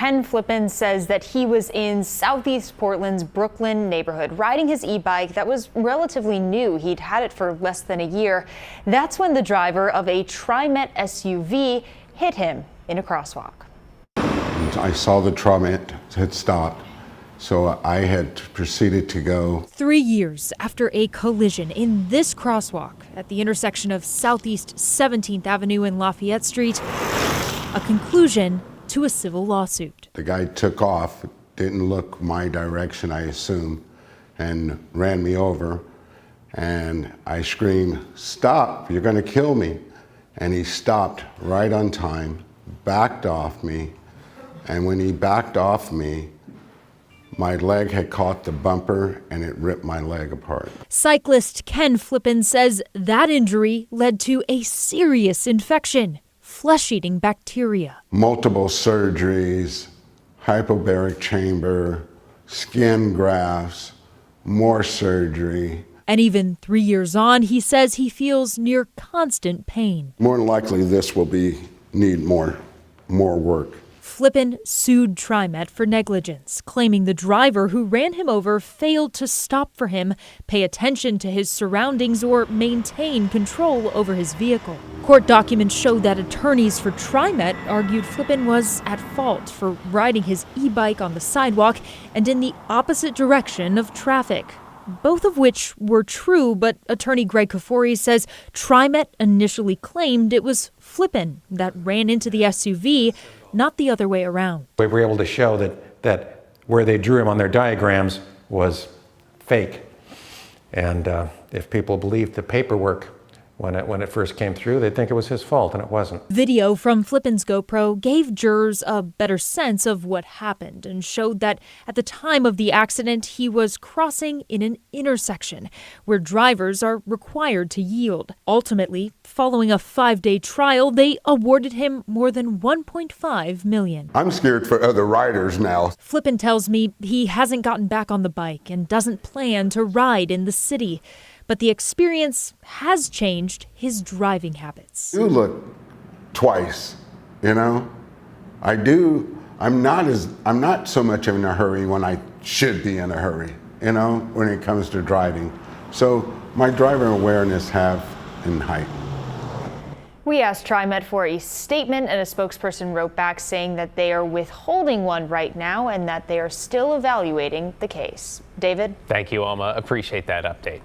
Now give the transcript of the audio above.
Ken Flippin says that he was in Southeast Portland's Brooklyn neighborhood riding his e-bike that was relatively new. He'd had it for less than a year. That's when the driver of a TriMet SUV hit him in a crosswalk. I saw the TriMet had stopped, so I had proceeded to go. 3 years after a collision in this crosswalk at the intersection of Southeast 17th Avenue and Lafayette Street, a conclusion to a civil lawsuit. The guy took off, didn't look my direction, I assume, and ran me over. And I screamed, "Stop, you're gonna kill me." And he stopped right on time, backed off me. And when he backed off me, my leg had caught the bumper and it ripped my leg apart. Cyclist Ken Flippin says that injury led to a serious infection, flesh-eating bacteria. Multiple surgeries, hypobaric chamber, skin grafts, more surgery. And even 3 years on, he says he feels near constant pain. More than likely, this will need more work. Flippin sued TriMet for negligence, claiming the driver who ran him over failed to stop for him, pay attention to his surroundings, or maintain control over his vehicle. Court documents show that attorneys for TriMet argued Flippin was at fault for riding his e-bike on the sidewalk and in the opposite direction of traffic. Both of which were true, but attorney Greg Kafori says TriMet initially claimed it was Flippin that ran into the SUV, not the other way around. We were able to show that where they drew him on their diagrams was fake. And if people believed the paperwork when it first came through, they'd think it was his fault, and it wasn't. Video from Flippin's GoPro gave jurors a better sense of what happened and showed that at the time of the accident, he was crossing in an intersection where drivers are required to yield. Ultimately, following a 5-day trial, they awarded him more than $1.5 million. I'm scared for other riders now. Flippin tells me he hasn't gotten back on the bike and doesn't plan to ride in the city. But the experience has changed his driving habits. You look twice, you know? I do. I'm not so much in a hurry when I should be in a hurry, you know, when it comes to driving. So my driver awareness have been heightened. We asked TriMet for a statement, and a spokesperson wrote back saying that they are withholding one right now and that they are still evaluating the case. David? Thank you, Alma. Appreciate that update.